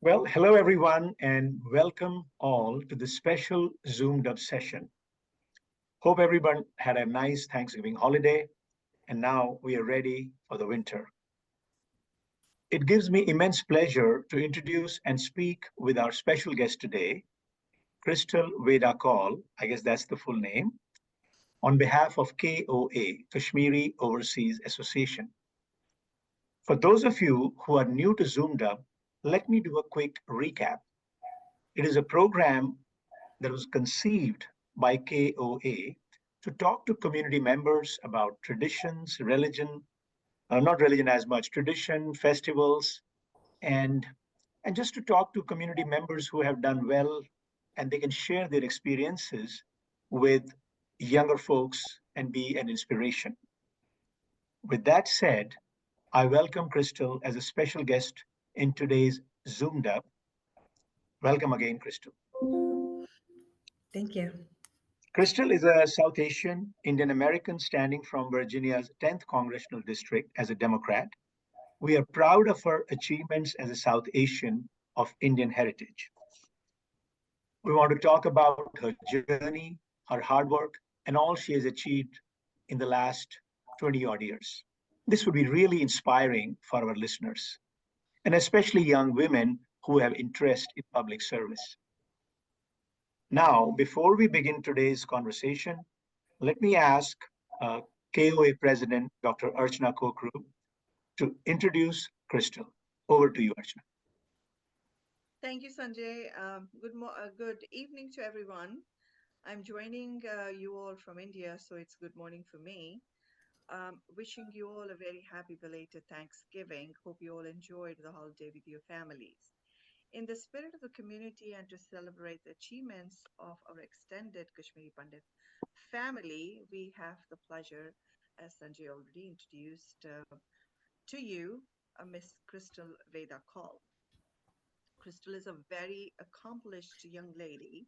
Well, hello everyone, and welcome all to this special ZoomDub session. Hope everyone had a nice Thanksgiving holiday, and now we are ready for the winter. It gives me immense pleasure to introduce and speak with our special guest today, Krystle Veda Kaul, I guess that's the full name, on behalf of KOA, Kashmiri Overseas Association. For those of you who are new to ZoomDub, let me do a quick recap. It is a program that was conceived by KOA to talk to community members about traditions, religion, not religion as much, tradition, festivals, and and just to talk to community members who have done well and they can share their experiences with younger folks and be an inspiration. With that said, I welcome Krystle as a special guest in today's Zoomed Up. Welcome again, Krystle. Thank you. Krystle is a South Asian Indian American standing from Virginia's 10th Congressional District as a Democrat. We are proud of her achievements as a South Asian of Indian heritage. We want to talk about her journey, her hard work, and all she has achieved in the last 20 odd years. This would be really inspiring for our listeners, and especially young women who have interest in public service. Now, before we begin today's conversation, let me ask uh, KOA President Dr. Archana Kokru to introduce Krystle. Over to you, Archana. Thank you, Sanjay. Good evening to everyone. I'm joining you all from India, so it's good morning for me. Wishing you all a very happy belated Thanksgiving. Hope you all enjoyed the holiday with your families. In the spirit of the community and to celebrate the achievements of our extended Kashmiri Pandit family, we have the pleasure, as Sanjay already introduced, to you, Miss Krystle Veda Kaul. Krystle is a very accomplished young lady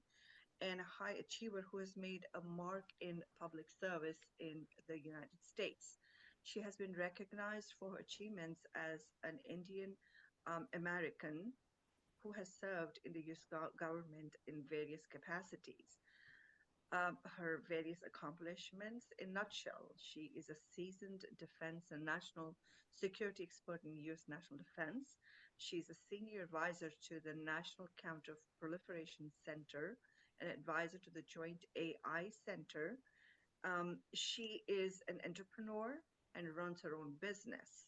and a high achiever who has made a mark in public service in the United States. She has been recognized for her achievements as an Indian American who has served in the US government in various capacities. Her various accomplishments in nutshell, she is a seasoned defense and national security expert in U.S. national defense. She's a senior advisor to the National Counter Proliferation Center, an advisor to the Joint AI Center. She is an entrepreneur and runs her own business.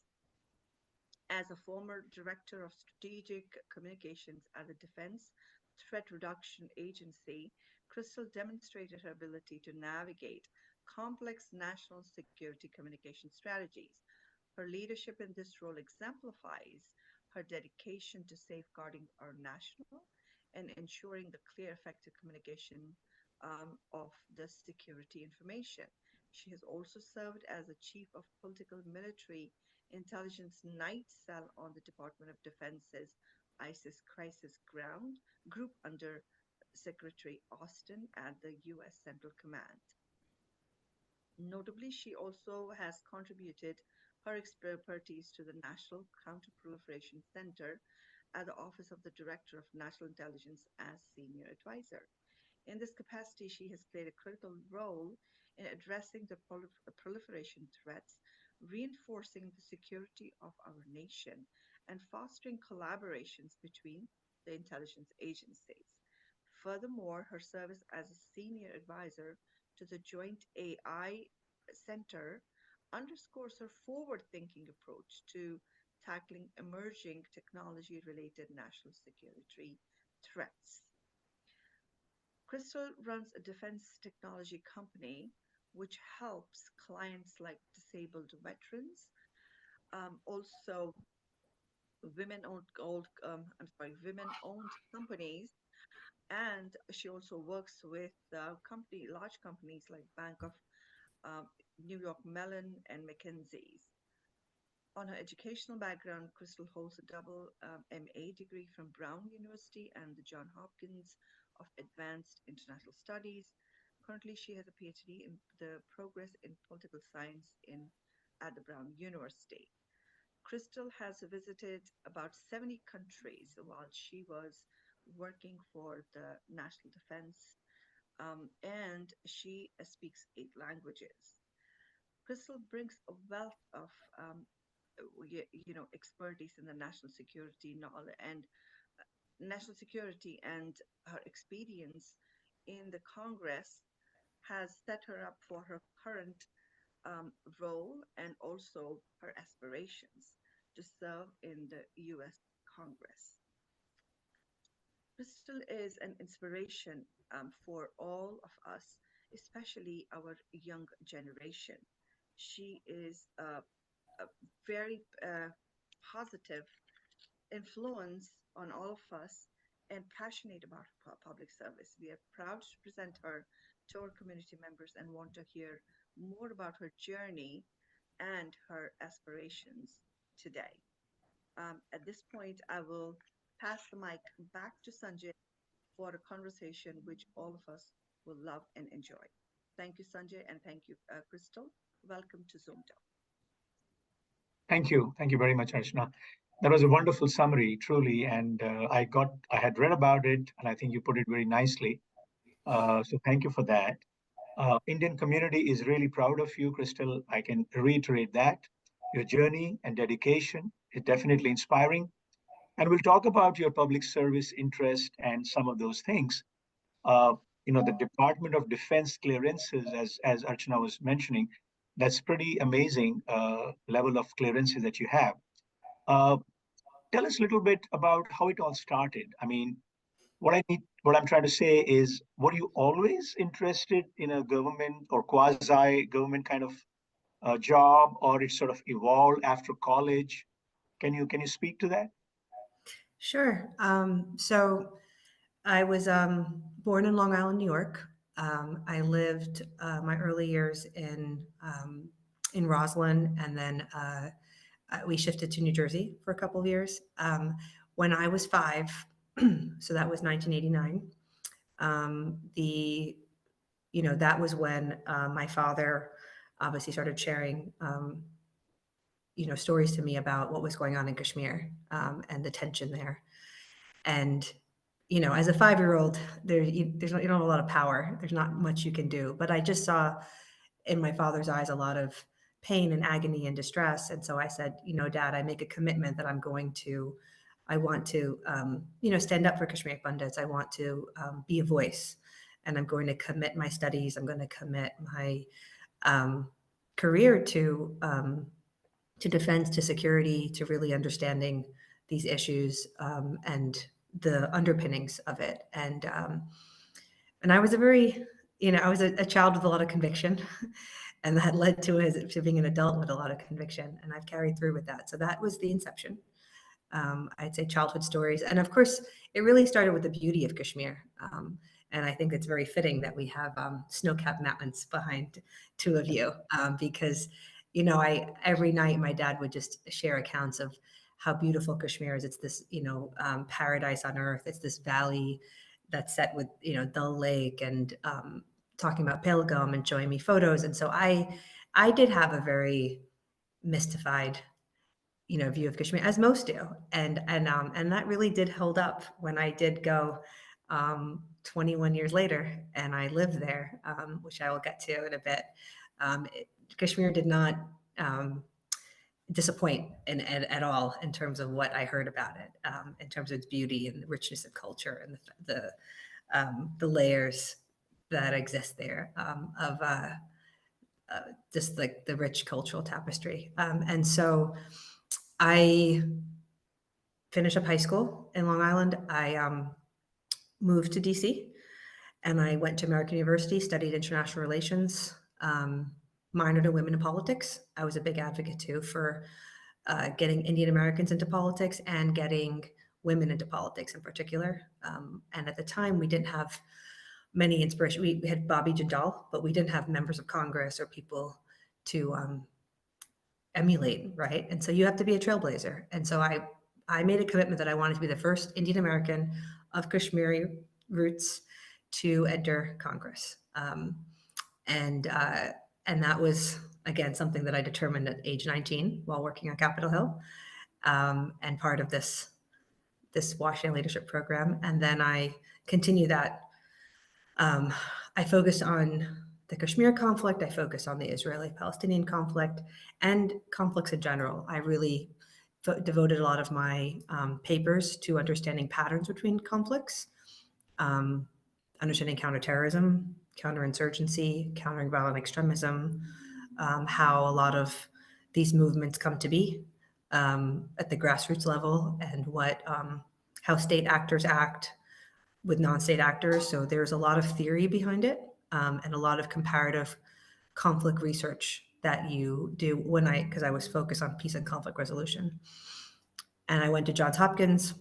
As a former director of strategic communications at the Defense Threat Reduction Agency, Krystle demonstrated her ability to navigate complex national security communication strategies. Her leadership in this role exemplifies her dedication to safeguarding our national and ensuring the clear, effective communication of the security information. She has also served as the chief of political military intelligence night cell on the Department of Defense's ISIS crisis ground group under Secretary Austin at the U.S. Central Command. Notably, she also has contributed her expertise to the National Counterproliferation Center at the Office of the Director of National Intelligence as senior advisor. In this capacity, she has played a critical role in addressing the proliferation threats, reinforcing the security of our nation, and fostering collaborations between the intelligence agencies. Furthermore, her service as a senior advisor to the Joint AI Center underscores her forward thinking approach to tackling emerging technology related national security threats. Krystle runs a defense technology company which helps clients like disabled veterans, also women-owned companies, and she also works with large companies like Bank of uh, New York Mellon and McKinsey's. On her educational background, Krystle holds a double MA degree from Brown University and the Johns Hopkins of Advanced International Studies. Currently, she has a PhD in the Progress in Political Science at the Brown University. Krystle has visited about 70 countries while she was working for the National Defense, and she speaks 8 languages. Krystle brings a wealth of expertise in the national security, and her experience in the Congress has set her up for her current role and also her aspirations to serve in the U.S. Congress. Krystle is an inspiration for all of us, especially our young generation. She is a very positive influence on all of us and passionate about public service. We are proud to present her to our community members and want to hear more about her journey and her aspirations today. At this point, I will pass the mic back to Sanjay for a conversation which all of us will love and enjoy. Thank you, Sanjay, and thank you, Krystle. Welcome to ZoomDub. Thank you. Thank you very much, Archana. That was a wonderful summary, truly. And I had read about it, and I think you put it very nicely. So thank you for that. Indian community is really proud of you, Krystle. I can reiterate that. Your journey and dedication is definitely inspiring. And we'll talk about your public service interest and some of those things. Uh, the Department of Defense clearances, as Archana was mentioning, that's pretty amazing level of clearances that you have. Uh, Tell us a little bit about how it all started. I mean, what I'm trying to say is, were you always interested in a government or quasi-government kind of job, or it sort of evolved after college? Can you speak to that? Sure. So I was born in Long Island, New York. I lived my early years in Roslyn, and then we shifted to New Jersey for a couple of years. When I was 5, so that was 1989. The that was when my father obviously started sharing stories to me about what was going on in Kashmir, and the tension there. And as a 5-year-old, you don't have a lot of power. There's not much you can do. But I just saw in my father's eyes a lot of pain and agony and distress. And so I said, Dad, I make a commitment that I want to, stand up for Kashmiri Pandits. I want to be a voice, and I'm going to commit my studies. I'm going to commit my career to defense, to security, to really understanding these issues, and the underpinnings of it. And I was I was a child with a lot of conviction, and that led to being an adult with a lot of conviction, and I've carried through with that. So that was the inception. I'd say childhood stories, and of course, it really started with the beauty of Kashmir. And I think it's very fitting that we have snow-capped mountains behind two of you, because I every night my dad would just share accounts of how beautiful Kashmir is. It's this paradise on earth. It's this valley that's set with the lake, and talking about Pelgam and showing me photos. And so I did have a very mystified view of Kashmir, as most do, and that really did hold up when I did go 21 years later, and I lived there, which I will get to in a bit. Kashmir did not disappoint at all in terms of what I heard about it, in terms of its beauty and the richness of culture and the layers that exist there, of just like the rich cultural tapestry. And so I finished up high school in Long Island. I moved to DC, and I went to American University, studied international relations, minored in women in politics. I was a big advocate too for getting Indian Americans into politics and getting women into politics in particular. And at the time, we didn't have many inspiration. We had Bobby Jindal, but we didn't have members of Congress or people to emulate, right? And so you have to be a trailblazer. And so I made a commitment that I wanted to be the first Indian American of Kashmiri roots to enter Congress. And that was, again, something that I determined at age 19 while working on Capitol Hill. and part of this Washington Leadership Program. And then I continue that. I focus on the Kashmir conflict. I focus on the Israeli-Palestinian conflict and conflicts in general. I really devoted a lot of my papers to understanding patterns between conflicts, understanding counterterrorism, counterinsurgency, countering violent extremism, how a lot of these movements come to be at the grassroots level, and what how state actors act with non-state actors. So there's a lot of theory behind it, and a lot of comparative conflict research that you do because I was focused on peace and conflict resolution. And I went to Johns Hopkins.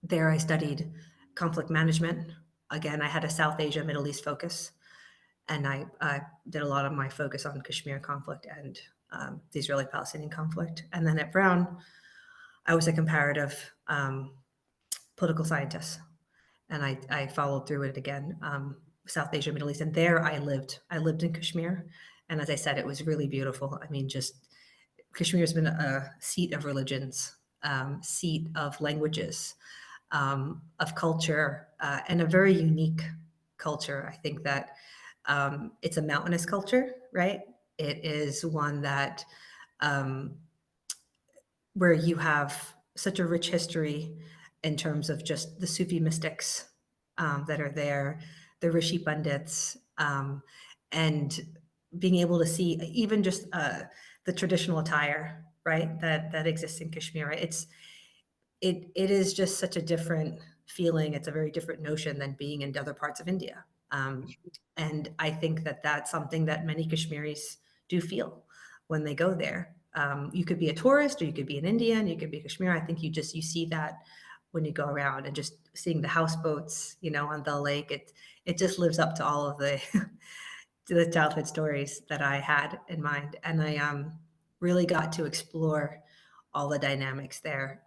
There I studied conflict management. Again, I had a South Asia, Middle East focus, and I did a lot of my focus on Kashmir conflict and the Israeli-Palestinian conflict. And then at Brown, I was a comparative political scientist, and I followed through it again, South Asia, Middle East, and there I lived. I lived in Kashmir, and as I said, it was really beautiful. I mean, just Kashmir has been a seat of religions, seat of languages, of culture, and a very unique culture. I think that it's a mountainous culture, right? It is one that where you have such a rich history in terms of just the Sufi mystics that are there, the Rishi Pandits, and being able to see even just the traditional attire, right, that exists in Kashmir. Right? It is just such a different feeling. It's a very different notion than being in other parts of India. And I think that that's something that many Kashmiris do feel when they go there. You could be a tourist, or you could be an Indian, you could be Kashmir. I think you see that when you go around, and just seeing the houseboats, on the lake. It just lives up to all of the to the childhood stories that I had in mind, and I really got to explore all the dynamics there.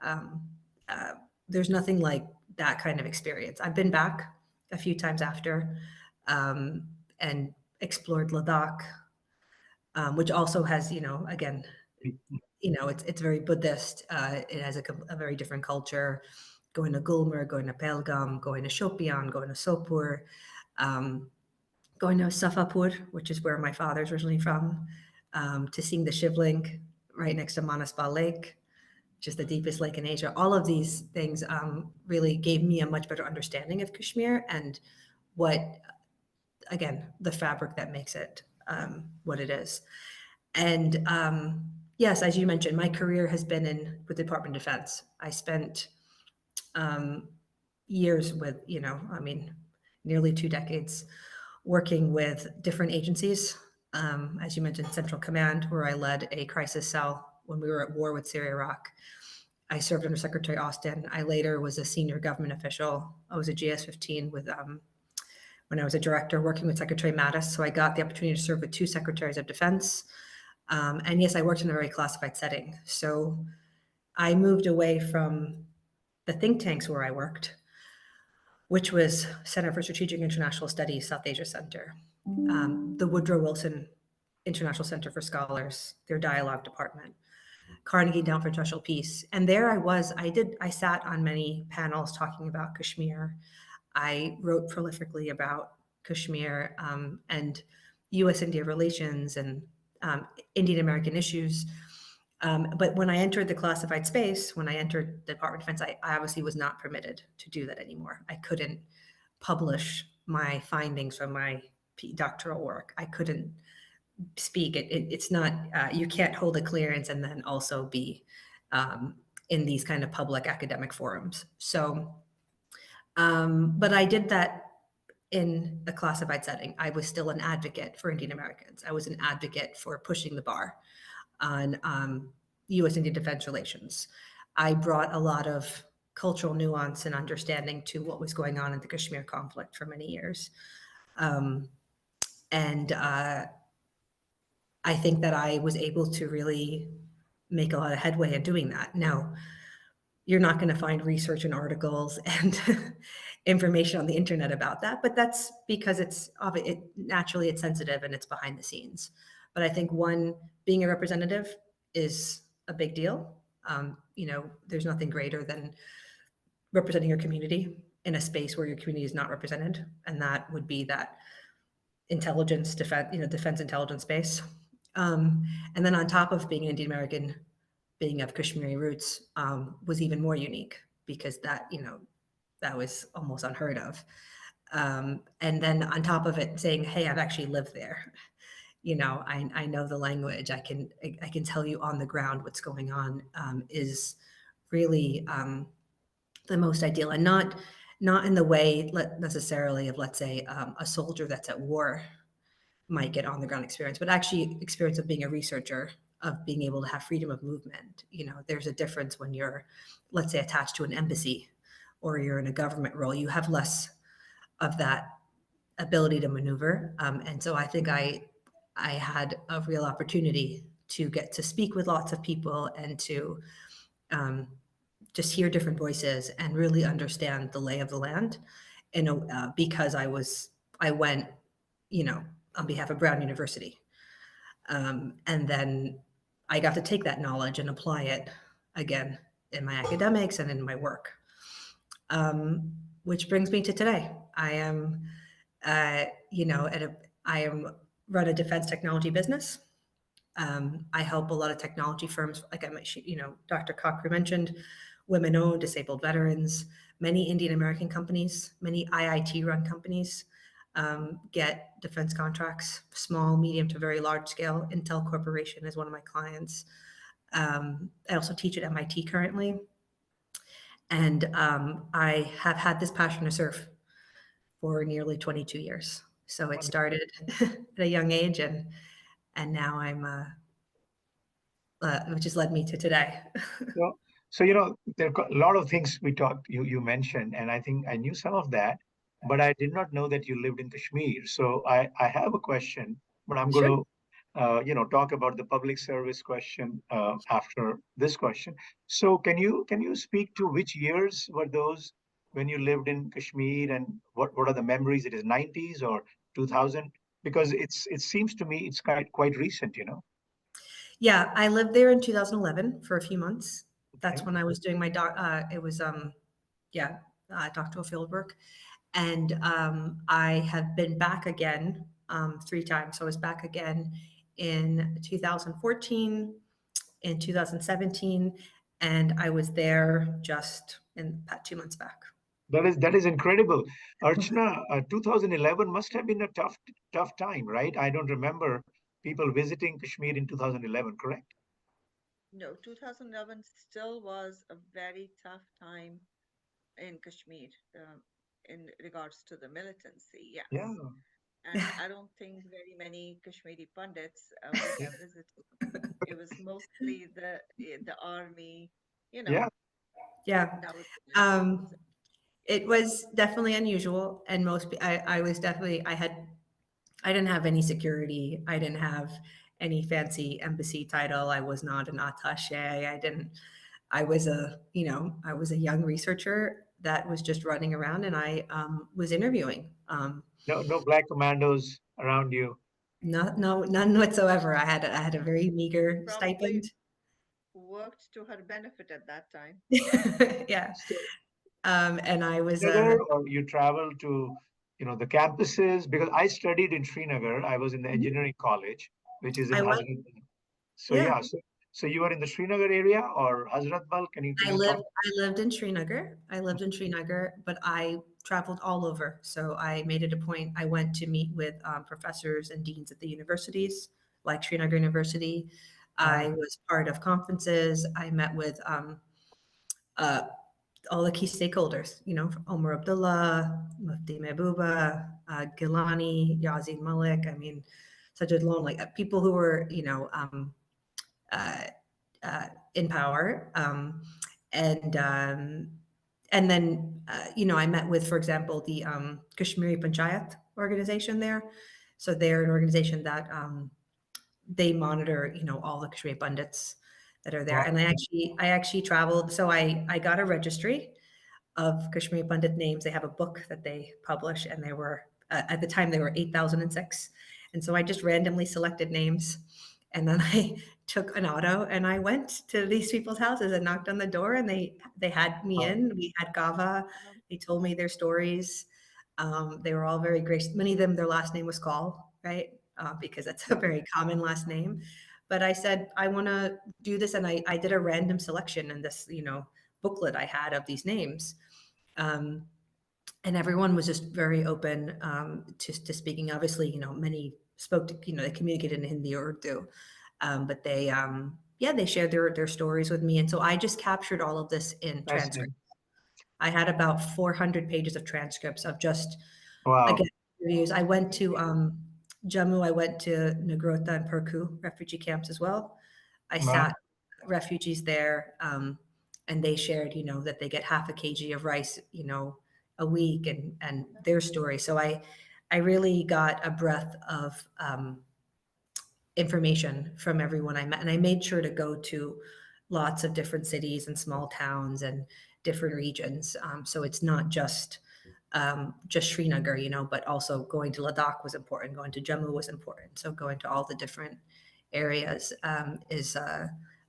There's nothing like that kind of experience. I've been back a few times after, and explored Ladakh, which also has, again, it's very Buddhist. It has a very different culture. Going to Gulmarg, going to Pahalgam, going to Shopian, going to Sopur, going to Safapur, which is where my father's originally from, to seeing the Shivling right next to Manaspa Lake, which is the deepest lake in Asia. All of these things really gave me a much better understanding of Kashmir and what, again, the fabric that makes it what it is. And yes, as you mentioned, my career has been with the Department of Defense. I spent years with, nearly 2 decades working with different agencies. As you mentioned, Central Command, where I led a crisis cell when we were at war with Syria, Iraq. I served under Secretary Austin. I later was a senior government official. I was a GS-15 with when I was a director working with Secretary Mattis. So I got the opportunity to serve with 2 secretaries of defense. And yes, I worked in a very classified setting. So I moved away from the think tanks where I worked, which was Center for Strategic International Studies, South Asia Center, the Woodrow Wilson International Center for Scholars, their dialogue department, Carnegie Endowment for International Peace. And there I sat on many panels talking about Kashmir. I wrote prolifically about Kashmir and U.S.-India relations and Indian American issues. But when I entered the classified space, when I entered the Department of Defense, I obviously was not permitted to do that anymore. I couldn't publish my findings from my doctoral work. I couldn't speak. It's not, you can't hold a clearance and then also be in these kind of public academic forums. So, but I did that in a classified setting. I was still an advocate for Indian Americans. I was an advocate for pushing the bar on U.S.-India defense relations. I brought a lot of cultural nuance and understanding to what was going on in the Kashmir conflict for many years. And I think that I was able to really make a lot of headway in doing that. Now, you're not going to find research and articles and information on the internet about that, but that's because naturally it's sensitive and it's behind the scenes. But I think being a representative is a big deal. There's nothing greater than representing your community in a space where your community is not represented, and that would be that intelligence defense intelligence space. And then on top of being Indian American, being of Kashmiri roots was even more unique because that was almost unheard of. And then on top of it, saying, "Hey, I've actually lived there. I know the language. I can tell you on the ground what's going on," is really the most ideal, and not in the way necessarily of, let's say, a soldier that's at war might get on the ground experience, but actually experience of being a researcher, of being able to have freedom of movement. There's a difference when you're, let's say, attached to an embassy or you're in a government role. You have less of that ability to maneuver. And so I think I had a real opportunity to get to speak with lots of people and to just hear different voices and really understand the lay of the land. Because I went, on behalf of Brown University. And then I got to take that knowledge and apply it again in my academics and in my work. Which brings me to today. I am, I am run a defense technology business. I help a lot of technology firms, like Dr. Cochran mentioned, women-owned, disabled veterans, many Indian American companies, many IIT-run companies get defense contracts, small, medium to very large scale. Intel Corporation is one of my clients. I also teach at MIT currently. And I have had this passion to serve for nearly 22 years. So it started at a young age, and now I'm, which has led me to today. So, there are a lot of things you mentioned, and I think I knew some of that, but I did not know that you lived in Kashmir. So I have a question, but I'm Sure. going to, talk about the public service question after this question. So can you speak to which years were those when you lived in Kashmir, and what are the memories? It is 90s or 2000? Because it seems to me it's quite recent. Yeah, I lived there in 2011 for a few months. That's Okay. when I was doing my doctoral fieldwork. And I have been back again 3 times. So I was back again in 2014, in 2017, and I was there just in about 2 months back. That is incredible. Archana, 2011 must have been a tough time, right? I don't remember people visiting Kashmir in 2011, correct? No, 2011 still was a very tough time in Kashmir in regards to the militancy, yes. Yeah, And I don't think very many Kashmiri pundits would yeah, have visited. It was mostly the army, you know, yeah. Yeah. that was the Um, background. it was definitely unusual, and I was definitely I didn't have any security. I didn't have any fancy embassy title. I was not an attaché. I was I was a young researcher that was just running around, and I was interviewing. No black commandos around you. None whatsoever. I had a very You meager probably stipend. worked to her benefit at that time. Yeah. So, And I was, Srinagar, or you travel to, the campuses? Because I studied in Srinagar. I was in the engineering college, which is in I went, Hazrat. So yeah, yeah, so you were in the Srinagar area or Hazratbal? Can you talk? I lived in Srinagar. I lived in Srinagar, but I traveled all over. So I made it a point. I went to meet with professors and deans at the universities, like Srinagar University. Ah, I was part of conferences. I met with uh, all the key stakeholders, Omar Abdullah, Mufti Mehbooba, Gilani, Yazid Malik. I mean, Sajid Lone, like people who were, uh, in power. And and then I met with, for example, the Kashmiri Panchayat organization there. So they're an organization that they monitor all the Kashmiri pundits that are there. wow. And I actually traveled. So I got a registry of Kashmiri Pundit names. They have a book that they publish, and there were at the time there were 8,006, and so I just randomly selected names, And then I took an auto and I went to these people's houses and knocked on the door, and they had me in. We had kava. They told me their stories. They were all very gracious. Many of them, their last name was Kaul, right? Because that's a very common last name. But I said, I want to do this. And I did a random selection in this, booklet I had of these names. And everyone was just very open to speaking. Obviously, many spoke to, they communicated in Hindi or Urdu, but they shared their stories with me. And so I just captured all of this in transcript. Fascinating. I had about 400 pages of transcripts of just, Wow. again, interviews. I went to Jammu, I went to Nagrota and Perku refugee camps as well. I Wow. sat refugees there, and they shared, that they get half a kg of rice, a week, and their story. So I really got a breadth of information from everyone I met, and I made sure to go to lots of different cities and small towns and different regions. So it's not just Srinagar, but also going to Ladakh was important. Going to Jammu was important. So going to all the different areas is,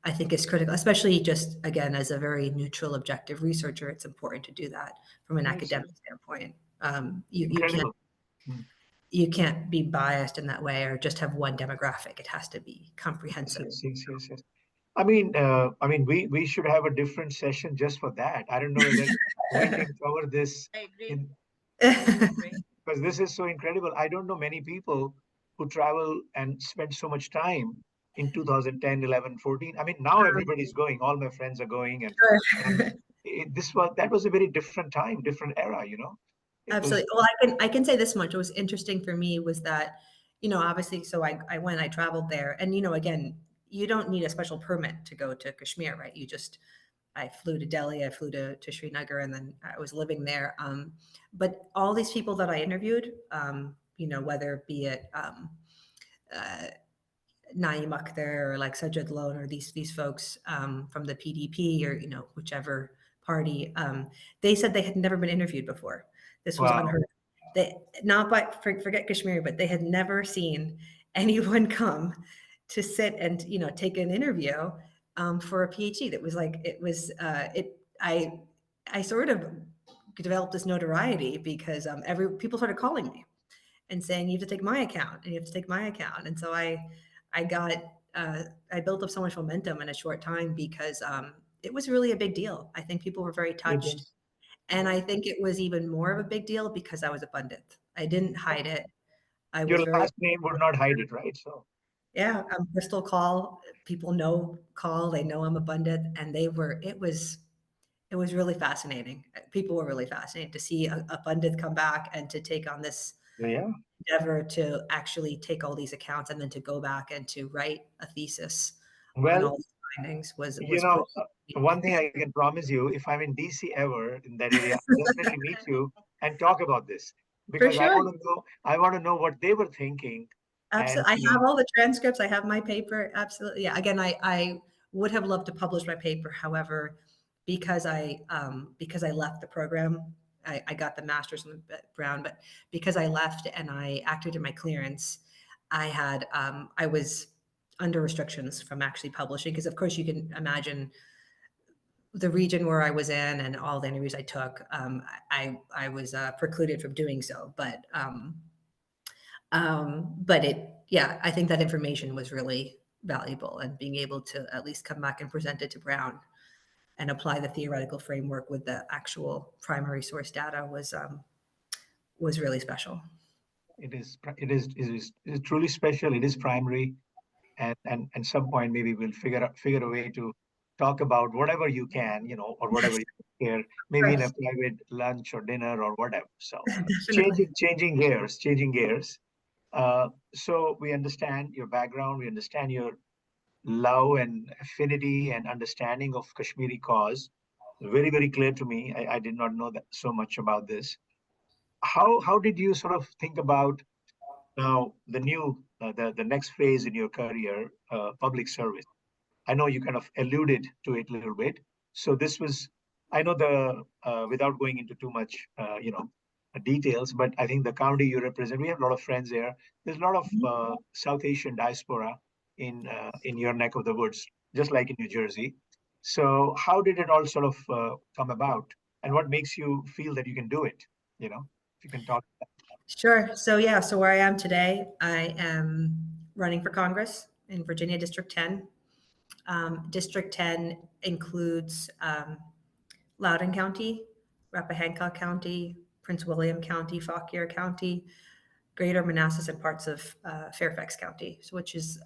I think, is critical, especially just, again, as a very neutral, objective researcher. It's important to do that from an academic standpoint. You can't Incredible. Mm. you can't be biased in that way or just have one demographic. It has to be Yes, comprehensive. yes. I mean, we should have a different session just for that. I don't know whether we can cover this I agree. in, I agree. because this is so incredible. I don't know many people who travel and spend so much time in 2010, 11, 14. I mean, now everybody's going. All my friends are going, and that was a very different time, different era. It was. Absolutely. Well, I can say this much. What was interesting for me was that, obviously, so I traveled there, and, again, you don't need a special permit to go to Kashmir, right? I flew to Delhi, I flew to Srinagar, and then I was living there. But all these people that I interviewed, whether it be it uh, Naeem Akhtar or like Sajid Lone or these folks from the PDP or whichever party, they said they had never been interviewed before. This was Wow. unheard of. They not by forget Kashmiri, but they had never seen anyone come to sit and take an interview for a PhD. That was like it was it. I sort of developed this notoriety because every people started calling me and saying, you have to take my account and you have to take my account. And so I got, I built up so much momentum in a short time because it was really a big deal. I think people were very It touched. is. And I think it was even more of a big deal because I was a pundit. I didn't hide it. I was Your very, last name would not hide it, right? So yeah, I'm Krystle Kaul. People know Kaul, they know I'm a pundit. And it was really fascinating. People were really fascinated to see a pundit come back and to take on this yeah. endeavor to actually take all these accounts and then to go back and to write a thesis on Well, all these findings was pretty. one thing I can promise you, if I'm in DC ever in that area, I'll definitely meet you and talk about this For because sure. I want to know what they were thinking. And Absolutely. I have all the transcripts. I have my paper. Absolutely. Yeah. Again, I would have loved to publish my paper. However, because I left the program, I got the master's in the Brown, but because I left and I activated my clearance, I was under restrictions from actually publishing because of course you can imagine the region where I was in and all the interviews I took, I was precluded from doing so. But yeah, I think that information was really valuable, and being able to at least come back and present it to Brown and apply the theoretical framework with the actual primary source data was really special. it is truly special. It is primary, and some point maybe we'll figure a way to talk about whatever you can, or whatever you can share, maybe in a private lunch or dinner or whatever. So Definitely. changing gears. So we understand your background, we understand your love and affinity and understanding of Kashmiri cause. Very, very clear to me. I did not know that so much about this. How did you sort of think about now the new the next phase in your career, public service? I know you kind of alluded to it a little bit. So this was, I know without going into too much, details, but I think the county you represent, we have a lot of friends there. There's a lot of South Asian diaspora. in your neck of the woods, just like in New Jersey. So how did it all sort of come about, and what makes you feel that you can do it? If you can talk. Sure. So yeah, so where I am today, I am running for Congress in Virginia District 10. District 10 includes Loudoun County, Rappahannock County, Prince William County, Fauquier County, Greater Manassas, and parts of Fairfax County, which is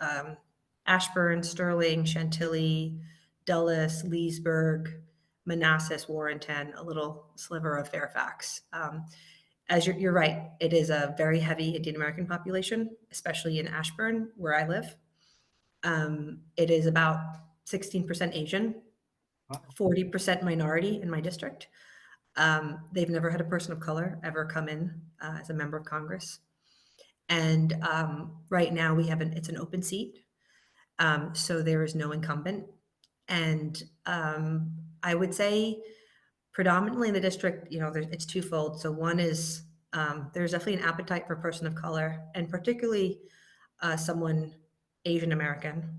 Ashburn, Sterling, Chantilly, Dulles, Leesburg, Manassas, Warrenton, a little sliver of Fairfax. As you're right, it is a very heavy Indian American population, especially in Ashburn, where I live. It is about 16% Asian, Wow. 40% minority in my district. They've never had a person of color ever come in as a member of Congress. And right now it's an open seat. So there is no incumbent. And I would say predominantly in the district, it's twofold. So one is there's definitely an appetite for a person of color, and particularly someone Asian American,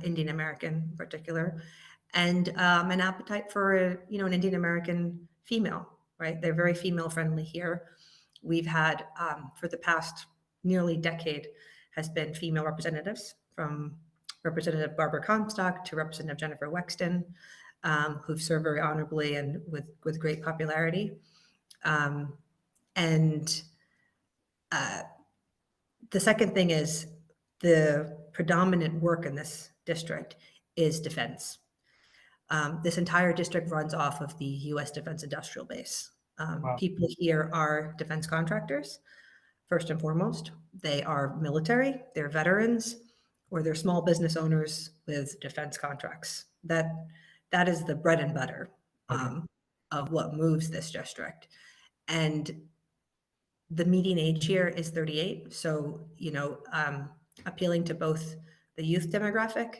Indian American in particular, and an appetite for an Indian American female. Right, they're very female friendly here. We've had for the past nearly decade has been female representatives, from Representative Barbara Comstock to Representative Jennifer Wexton, who've served very honorably and with great popularity. And the second thing is the predominant work in this district is defense. This entire district runs off of the U.S. Defense Industrial Base. Wow. People here are defense contractors, first and foremost. They are military, they're veterans, or they're small business owners with defense contracts. That is the bread and butter of what moves this district. And the median age here is 38. So, appealing to both the youth demographic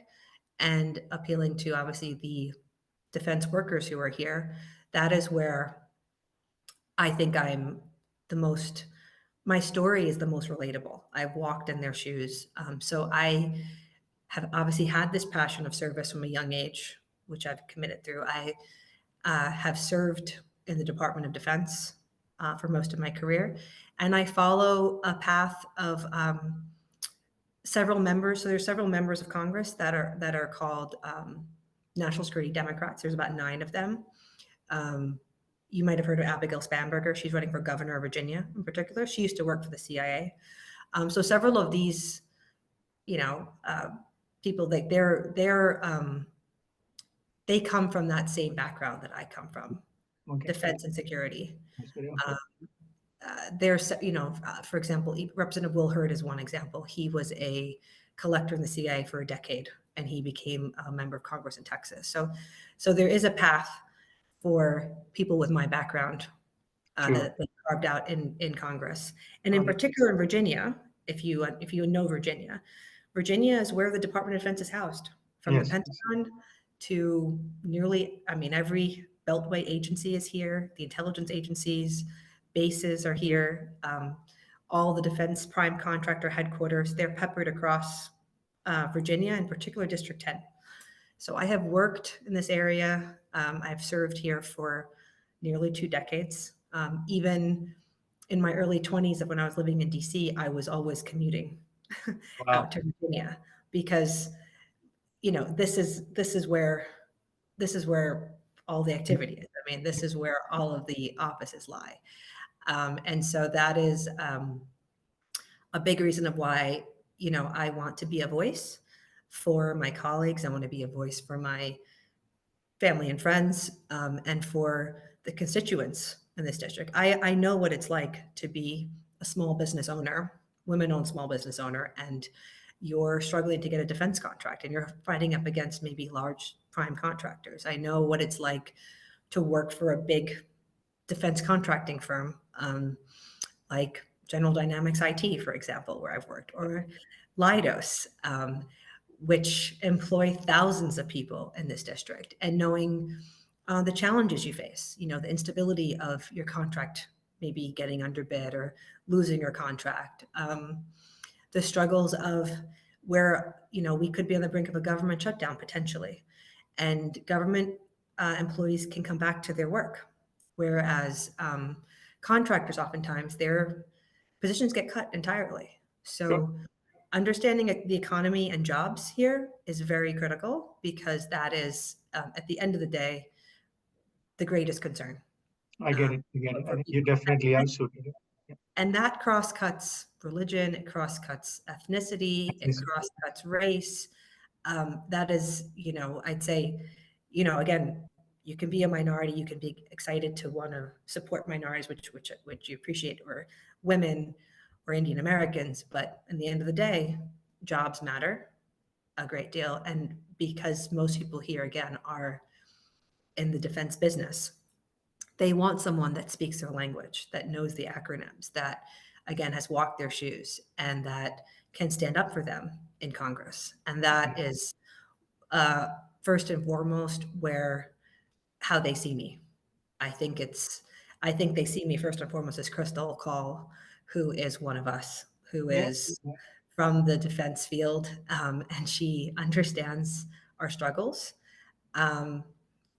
and appealing to obviously the defense workers who are here. That is where I think my story is the most relatable. I've walked in their shoes. So I have obviously had this passion of service from a young age, which I've committed through. I have served in the Department of Defense for most of my career, and I follow a path of several members. So there's several members of Congress that are called National Security Democrats. There's about 9 of them. You might have heard of Abigail Spanberger. She's running for governor of Virginia in particular. She used to work for the CIA. So several of these, people, like they come from that same background that I come from, defense and security. There's, for example, Representative Will Hurd is one example. He was a collector in the CIA for a decade, and he became a member of Congress in Texas. So there is a path for people with my background that carved out in Congress, and in particular in Virginia. If you know Virginia, Virginia is where the Department of Defense is housed, from the Pentagon to nearly, every Beltway agency is here. The intelligence agencies, bases are here. All the defense prime contractor headquarters, they're peppered across Virginia, in particular District 10. So I have worked in this area. I've served here for nearly 2 decades. Even in my early 20s, when I was living in DC, I was always commuting out to Virginia, because this is where all the activity is. This is where all of the offices lie. And so that is a big reason of why, I want to be a voice for my colleagues. I want to be a voice for my family and friends, and for the constituents in this district. I know what it's like to be a small business owner, women-owned small business owner, and you're struggling to get a defense contract, and you're fighting up against maybe large prime contractors. I know what it's like to work for a big defense contracting firm, like General Dynamics IT, for example, where I've worked, or Leidos, which employ thousands of people in this district, and knowing the challenges you face, the instability of your contract, maybe getting underbid or losing your contract, the struggles of where, we could be on the brink of a government shutdown potentially, and government employees can come back to their work, whereas contractors oftentimes their positions get cut entirely. Sure. So understanding the economy and jobs here is very critical, because that is, at the end of the day, the greatest concern I get it. I get it. I for think you people. definitely are suited. Yeah. And that cross cuts religion, it cross cuts ethnicity, it Ethnicity. cross cuts race. That is, I'd say, again, you can be a minority, you can be excited to want to support minorities, which you appreciate, or women or Indian Americans, but in the end of the day, jobs matter a great deal. And because most people here, again, are in the defense business, they want someone that speaks their language, that knows the acronyms, that again has walked their shoes, and that can stand up for them in Congress. And that is first and foremost where how they see me. I think it's I think they see me first and foremost as Krystle Kaul, who is one of us, who Yeah. is from the defense field, and she understands our struggles. Um,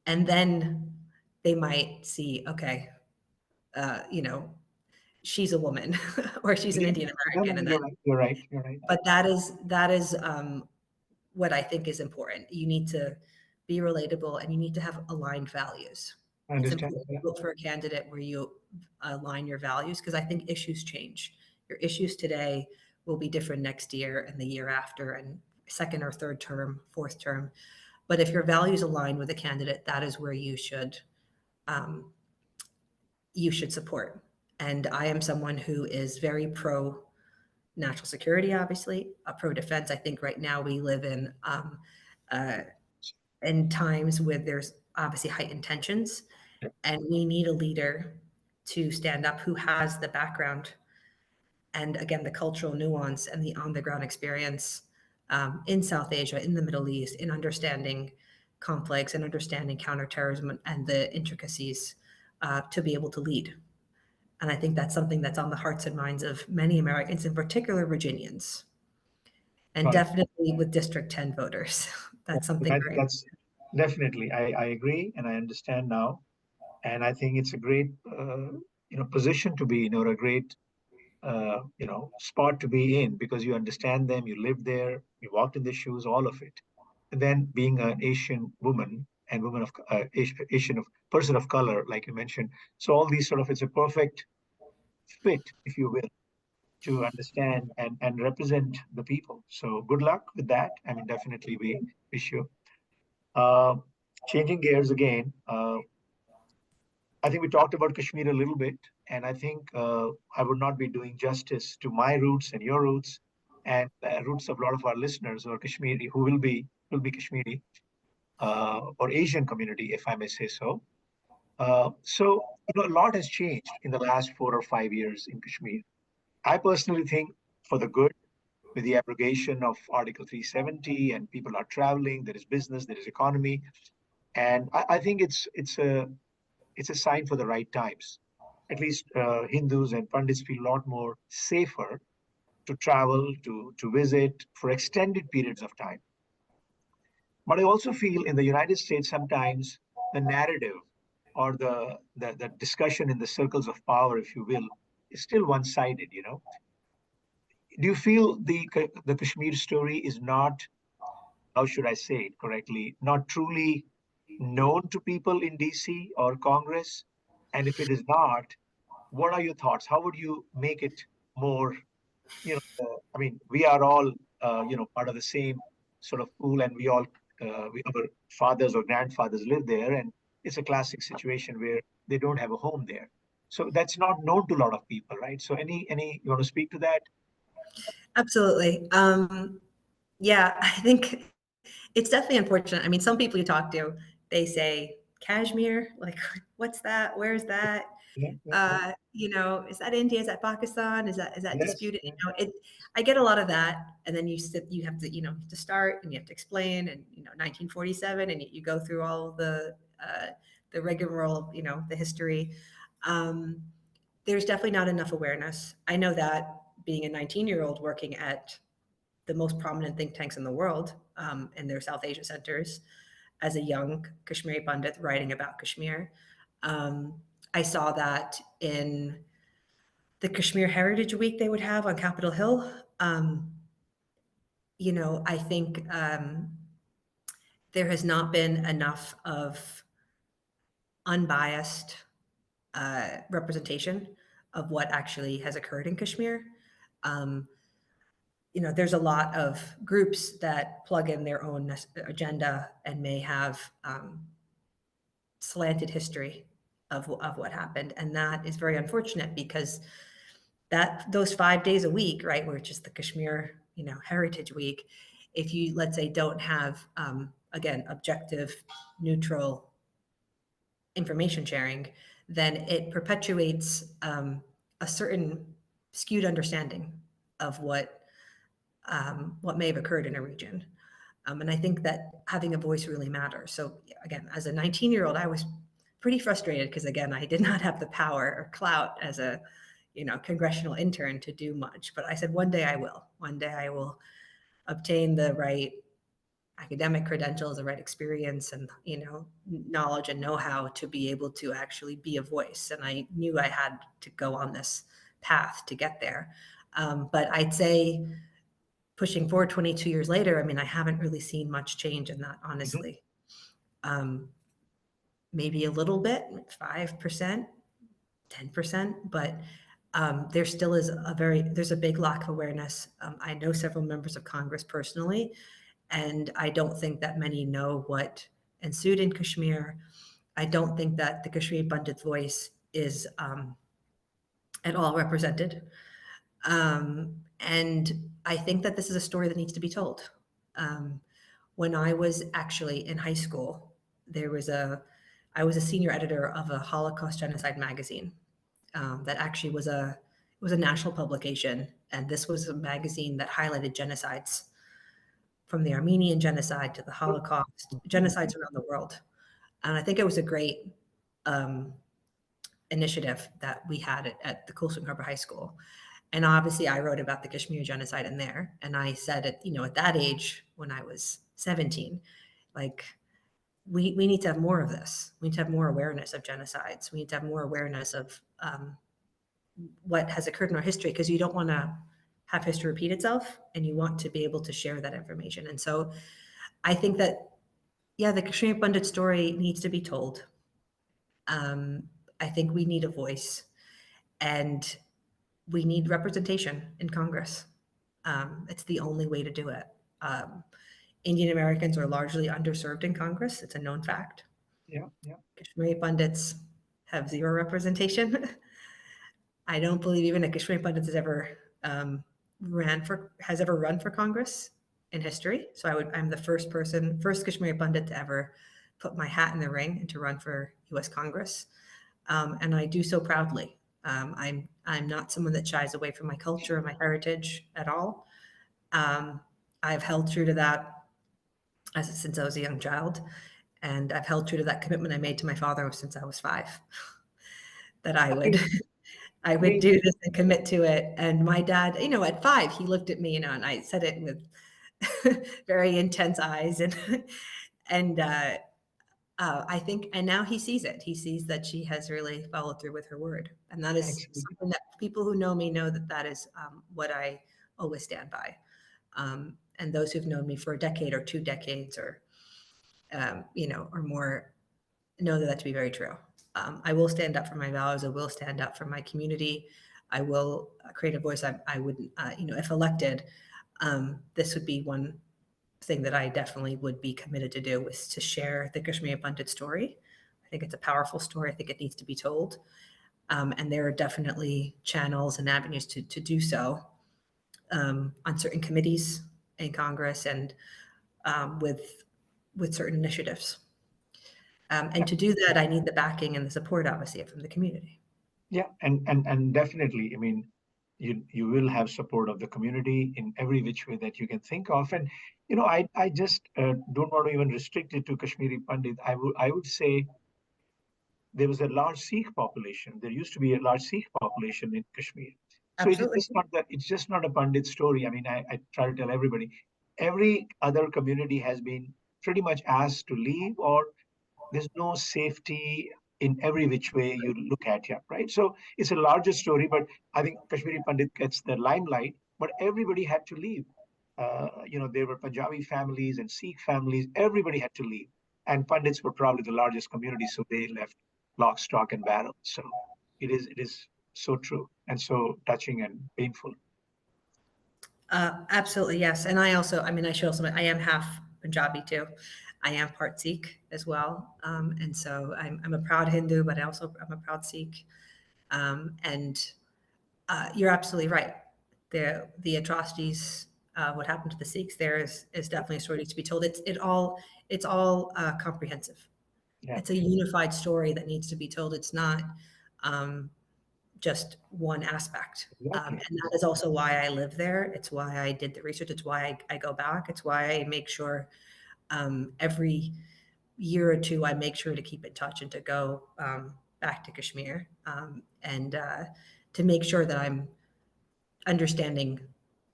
and then they might see, okay, you know, she's a woman or she's an Yeah. Indian No, no, American, and you're then, right. You're right. You're right. but that is what I think is important. You need to be relatable, and you need to have aligned values. I It's understand. important Yeah. to vote for a candidate where you align your values, because I think issues change. Your issues today will be different next year and the year after, and second or third term, fourth term. But if your values align with a candidate, that is where um, you should support. And I am someone who is very pro national security, obviously, pro defense. I think right now we live uh, in times where there's obviously heightened tensions, and we need a leader to stand up who has the background and, again, the cultural nuance and the on the ground experience in South Asia, in the Middle East, in understanding conflicts and understanding counterterrorism and the intricacies, to be able to lead. And I think that's something that's on the hearts and minds of many Americans, in particular Virginians, and Right. definitely with District 10 voters. That's something very. That's definitely. I agree, and I understand now, and I think it's a great position to be in, or a great spot to be in, because you understand them, you live there, you walked in their shoes, all of it. And then being an Asian woman and woman of Asian of person of color, like you mentioned, so all these sort of, it's a perfect fit, if you will, to understand and represent the people. So good luck with that. I mean, definitely we wish you. Uh, Changing gears again, I think we talked about Kashmir a little bit, and I think I would not be doing justice to my roots and your roots, and roots of a lot of our listeners who are Kashmiri, who will be Kashmiri or Asian community, if I may say so. A lot has changed in the last 4 or 5 years in Kashmir. I personally think for the good, with the abrogation of Article 370, and people are traveling, there is business, there is economy, and I think it's a sign for the right times. At least Hindus and Pandits feel a lot more safer to travel, to visit for extended periods of time. But I also feel in the United States sometimes the narrative, or the discussion in the circles of power, if you will, is still one-sided. Do you feel the Kashmir story is not, how should I say it correctly, not truly known to people in DC or Congress? And if it is not, what are your thoughts? How would you make it more, I mean, we are all, part of the same sort of pool, and our fathers or grandfathers live there, and it's a classic situation where they don't have a home there. So that's not known to a lot of people, right? So you want to speak to that? Absolutely. Yeah, I think it's definitely unfortunate. I mean, some people you talk to, they say Kashmir, like, what's that? Where's that? Yeah, yeah, Is that India? Is that Pakistan? Is that yes, disputed? yeah, I get a lot of that, and then you have to, to start, and you have to explain, and 1947, and you go through all the rigmarole, the history. Um, there's definitely not enough awareness. I know that, being a 19-year-old working at the most prominent think tanks in the world in their South Asia centers as a young Kashmiri Pandit writing about Kashmir. I saw that in the Kashmir Heritage Week they would have on Capitol Hill. I think there has not been enough of unbiased representation of what actually has occurred in Kashmir. There's a lot of groups that plug in their own agenda and may have slanted history of what happened. And that is very unfortunate because those 5 days a week, right, which is the Kashmir, Heritage Week, if you, let's say, don't have, again, objective, neutral information sharing, then it perpetuates a certain skewed understanding of what may have occurred in a region. And I think that having a voice really matters. So again, as a 19-year-old, I was pretty frustrated because, again, I did not have the power or clout as a congressional intern to do much. But I said, one day I will. One day I will obtain the right academic credentials, the right experience, and knowledge and know-how to be able to actually be a voice. And I knew I had to go on this path to get there. But I'd say, pushing forward 22 years later, I mean, I haven't really seen much change in that, honestly. Maybe a little bit, 5%, 10%, but there still is there's a big lack of awareness. I know several members of Congress personally, and I don't think that many know what ensued in Kashmir. I don't think that the Kashmiri Pandit voice is at all represented. And I think that this is a story that needs to be told. When I was actually in high school, I was a senior editor of a Holocaust genocide magazine that actually was a national publication, and this was a magazine that highlighted genocides, from the Armenian genocide to the Holocaust, genocides around the world. And I think it was a great initiative that we had at the Coolstone Harbor High School. And obviously I wrote about the Kashmir genocide in there. And I said, at that age, when I was 17, like, we need to have more of this. We need to have more awareness of genocides. We need to have more awareness of what has occurred in our history, because you don't want to have history repeat itself, and you want to be able to share that information. And so I think that, yeah, the Kashmir Pandit story needs to be told. I think we need a voice, and we need representation in Congress. It's the only way to do it. Indian Americans are largely underserved in Congress. It's a known fact. Yeah. Kashmiri Pandits have zero representation. I don't believe even a Kashmiri Pandit has ever run for Congress in history. So I'm the first Kashmiri Pandit to ever put my hat in the ring and to run for U.S. Congress, and I do so proudly. I'm not someone that shies away from my culture and my heritage at all. I've held true to that since I was a young child, and I've held true to that commitment I made to my father since I was 5, that I would do this and commit to it. And my dad, at 5, he looked at me, and I said it with very intense eyes, and I think, and now he sees it. He sees that she has really followed through with her word, and that is something that people who know me know that is what I always stand by. And those who've known me for a decade or 2 decades, or or more, know that to be very true. I will stand up for my values. I will stand up for my community. I will create a voice. I wouldn't, if elected, this would be one thing that I definitely would be committed to do, is to share the Kashmir Pandit story. I think it's a powerful story. I think it needs to be told. And there are definitely channels and avenues to do so on certain committees in Congress, and with certain initiatives. And to do that, I need the backing and the support, obviously, from the community. Yeah, and definitely, I mean, you will have support of the community in every which way that you can think of. And I just don't want to even restrict it to Kashmiri Pandit. I would say there was a large Sikh population. There used to be a large Sikh population in Kashmir. So Absolutely. it's just not a Pandit story. I mean, I try to tell everybody, every other community has been pretty much asked to leave, or there's no safety in every which way you look at it, right? So it's a larger story, but I think Kashmiri Pandit gets the limelight, but everybody had to leave. There were Punjabi families and Sikh families, everybody had to leave. And Pandits were probably the largest community, so they left lock, stock, and barrel. So it is so true and so touching and painful. Absolutely, yes. And I mean, I should also, I am half Punjabi too. I am part Sikh as well. And so I'm a proud Hindu, but I'm a proud Sikh. And you're absolutely right. The atrocities, what happened to the Sikhs there is definitely a story to be told. It's all comprehensive. Yeah, It's a unified story that needs to be told. It's not um, just one aspect. exactly. And that is also why I live there. It's why I did the research. It's why I go back. It's why I make sure every year or two, I make sure to keep in touch and to go back to Kashmir and to make sure that I'm understanding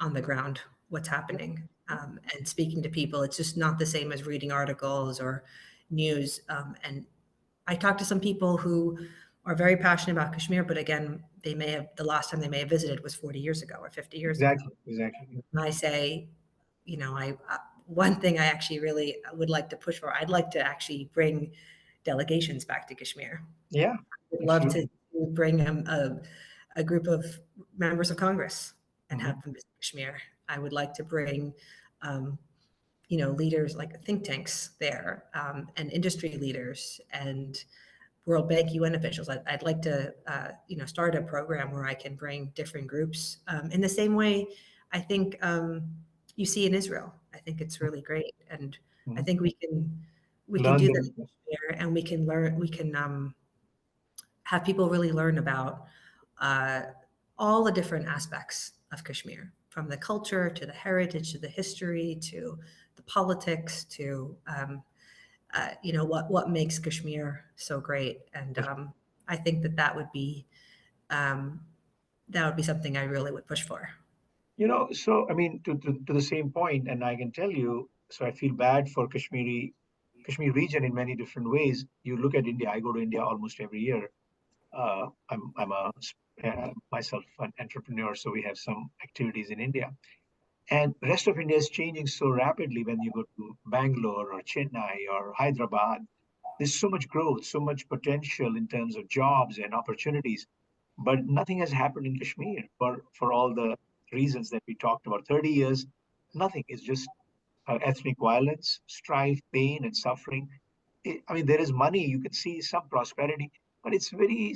on the ground what's happening and speaking to people. It's just not the same as reading articles or news. And I talked to some people who are very passionate about Kashmir, but again, the last time they may have visited was 40 years ago or 50 years ago. Exactly, exactly. And I say, one thing I actually really would like to push for, I'd like to actually bring delegations back to Kashmir. Yeah, Would love to absolutely. bring a group of members of Congress and Mhm. have them visit Kashmir. I would like to bring, um, leaders like think tanks there and industry leaders and World Bank UN officials. I'd like to, start a program where I can bring different groups in the same way I think you see in Israel. I think it's really great, and I Mhm. think we can Learn do that them. here, and we can learn. We can have people really learn about uh, all the different aspects of Kashmir, from the culture to the heritage to the history to the politics to what makes Kashmir so great. And I think um, that would be something I really would push for. So I mean, to the same point, and I can tell you, so I feel bad for Kashmir region in many different ways. You look at India. I go to India almost every year. I'm myself an entrepreneur, so we have some activities in India. And the rest of India is changing so rapidly when you go to Bangalore or Chennai or Hyderabad. There's so much growth, so much potential in terms of jobs and opportunities. But nothing has happened in Kashmir for all the reasons that we talked about. 30 years, nothing. It's just ethnic violence, strife, pain, and suffering. I mean, there is money. You can see some prosperity, but it's very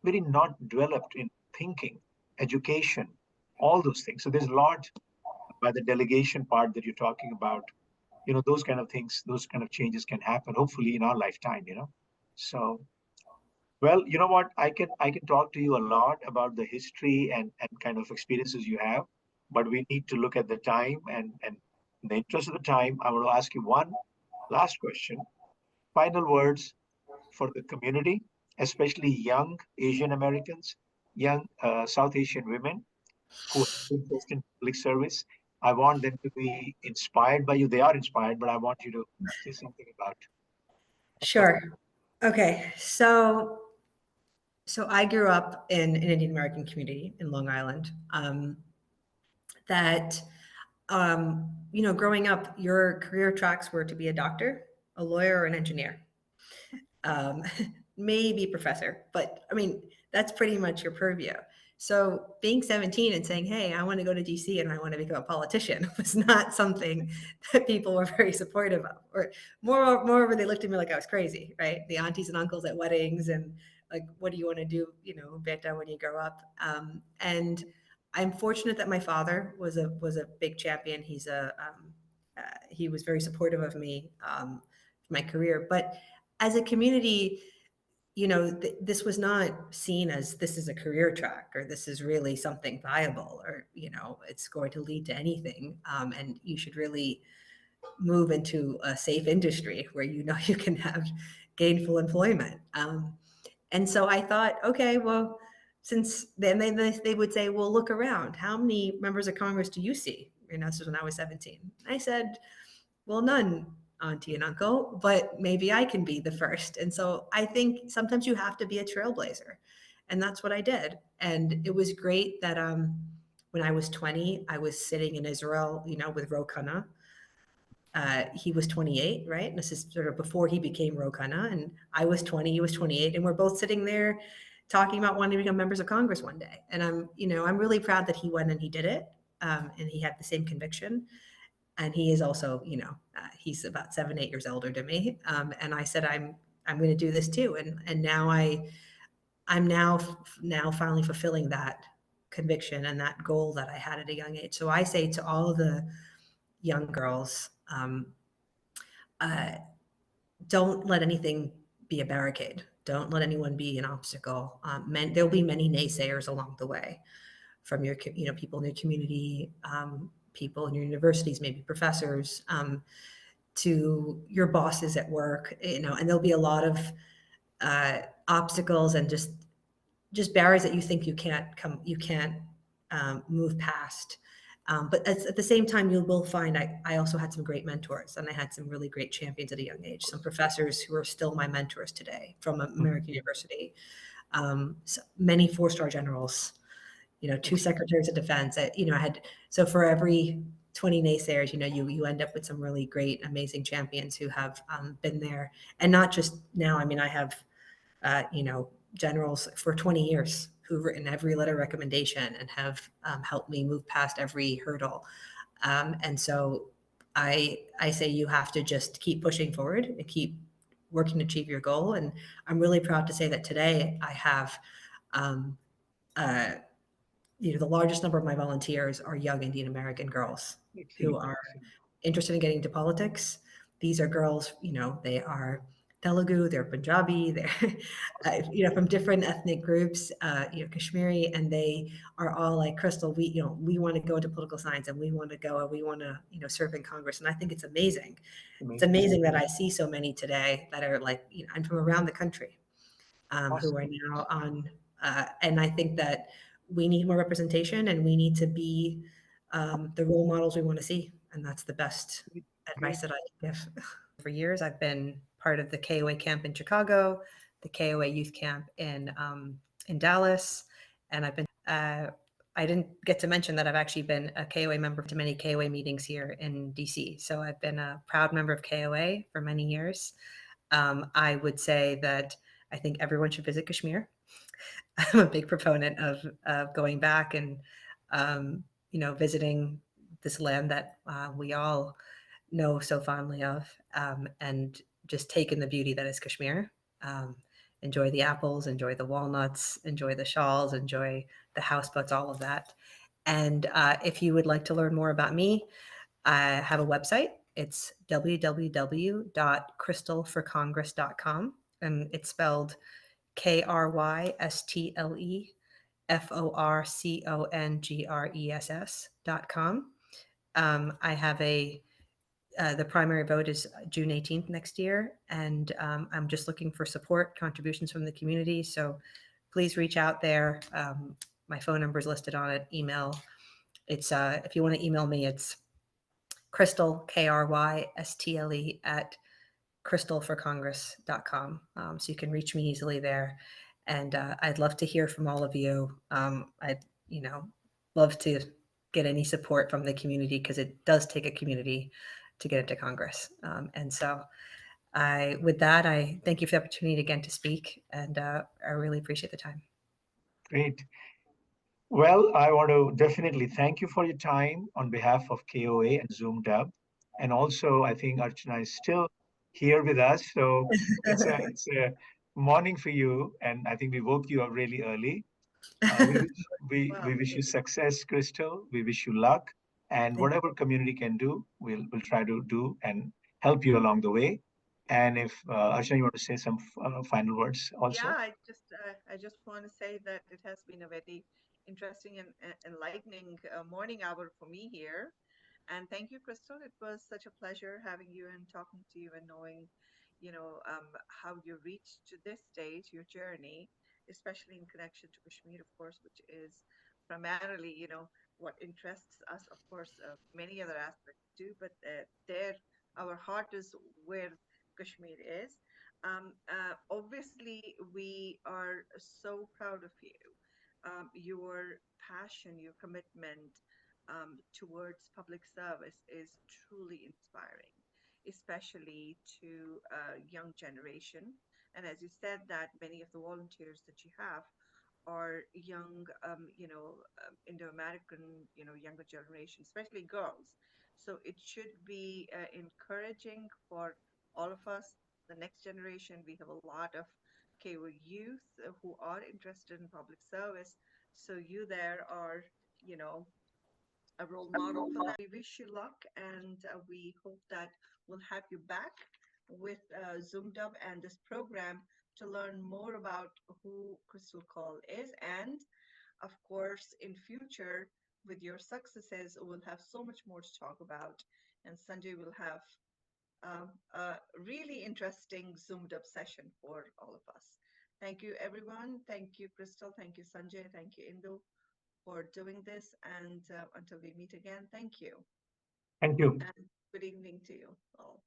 not developed in thinking, education, all those things. So there's a lot by the delegation part that you're talking about. Those kind of things, those kind of changes can happen, hopefully in our lifetime. So, well, you know what? I can talk to you a lot about the history and kind of experiences you have, but we need to look at the time and in the interest of the time, I want to ask you one last question. Final words for the community, especially young Asian Americans, young South Asian women who have interest in public service. I want them to be inspired by you. They are inspired, but I want you to say something about Sure. Okay. So I grew up in an Indian American community in Long Island. That growing up, your career tracks were to be a doctor, a lawyer, or an engineer. um, maybe professor, but I mean, that's pretty much your purview. So being 17 and saying, hey, I want to go to DC and I want to become a politician was not something that people were very supportive of. Or moreover, they looked at me like I was crazy, right? The aunties and uncles at weddings and like, what do you want to do, Beta, when you grow up? And I'm fortunate that my father was a big champion. He was very supportive of me, my career, but as a community, this was not seen as this is a career track or this is really something viable or, it's going to lead to anything. And you should really move into a safe industry where you can have gainful employment. And so I thought, okay, well, since then they would say, well, look around. How many members of Congress do you see? This was when I was 17. I said, well, none, auntie and uncle, but maybe I can be the first. And so I think sometimes you have to be a trailblazer. And that's what I did. And it was great that when I was 20, I was sitting in Israel, with Ro Khanna. He was 28, right? And this is sort of before he became Ro Khanna. And I was 20, he was 28. And we're both sitting there talking about wanting to become members of Congress one day. And I'm really proud that he went and he did it. And he had the same conviction. And he is also, he's about 7, 8 years older than me. And I said, I'm going to do this too. And now I'm now finally fulfilling that conviction and that goal that I had at a young age. So I say to all of the young girls, uh, don't let anything be a barricade. Don't let anyone be an obstacle. There'll be many naysayers along the way, from your, people in your community, people in your universities, maybe professors, to your bosses at work, and there'll be a lot of obstacles and just barriers that you think you can't move past. But at the same time, you will find I also had some great mentors, and I had some really great champions at a young age. Some professors who are still my mentors today from American University. Many 4-star generals, 2 secretaries of defense. I had, so for every 20 naysayers, you end up with some really great, amazing champions who have been there, and not just now. I mean, I have, generals for 20 years who've written every letter recommendation and have helped me move past every hurdle. And so I say you have to just keep pushing forward and keep working to achieve your goal. And I'm really proud to say that today I have, uh, the largest number of my volunteers are young Indian American girls who are interested in getting into politics. These are girls, they are Telugu, they're Punjabi, they're, from different ethnic groups, Kashmiri, and they are all like, Krystle, we want to go into political science, and we want to go, and we want to, serve in Congress. And I think it's amazing. It's amazing that I see so many today that are like, I'm from around the country, who are now on, and I think that we need more representation, and we need to be the role models we want to see. And that's the best advice that I can give. For years, I've been part of the KOA camp in Chicago, the KOA youth camp in Dallas, and I've been. I didn't get to mention that I've actually been a KOA member to many KOA meetings here in DC. So I've been a proud member of KOA for many years. I would say that I think everyone should visit Kashmir. I'm a big proponent of going back and, visiting this land that we all know so fondly of, and just take in the beauty that is Kashmir. Enjoy the apples, enjoy the walnuts, enjoy the shawls, enjoy the houseboats, all of that. And if you would like to learn more about me, I have a website. It's www.krystleforcongress.com, and it's spelled KRYSTLEFORCONGRESS.com. I have the primary vote is June 18th next year, and I'm just looking for support, contributions from the community. So please reach out there. My phone number is listed on it. Email. It's if you want to email me, it's Krystle, KRYSTLE at krystleforcongress.com. So you can reach me easily there. And I'd love to hear from all of you. I'd, love to get any support from the community, because it does take a community to get into Congress. And so with that, I thank you for the opportunity again to speak, and I really appreciate the time. Great. Well, I want to definitely thank you for your time on behalf of KOA and ZoomDub. And also, I think Archana is still here with us. So it's a morning for you. And I think we woke you up really early. We wish you success, Krystle. We wish you luck. And whatever community can do, we'll try to do and help you along the way. And if Archana, you want to say some final words also? Yeah, I just want to say that it has been a very interesting and enlightening morning hour for me here. And thank you, Krystle. It was such a pleasure having you and talking to you and knowing, how you reached to this stage, your journey. especially in connection to Kashmir, of course, which is primarily, what interests us. Of course, many other aspects too, but there, our heart is where Kashmir is. Obviously, we are so proud of you. Your passion, your commitment towards public service is truly inspiring, especially to young generation. And as you said, that many of the volunteers that you have are young, Indo-American, younger generation, especially girls. So it should be encouraging for all of us, the next generation. We have a lot of KOA youth who are interested in public service. So you there are, you know, a role model for that. We wish you luck, and we hope that we'll have you back with ZoomDub and this program to learn more about who Krystle Kaul is. And of course, in future, with your successes, we'll have so much more to talk about. And Sanjay will have a really interesting ZoomDub session for all of us. Thank you, everyone. Thank you, Krystle. Thank you, Sanjay. Thank you, Indu, for doing this. And until we meet again, thank you. Thank you. And good evening to you all.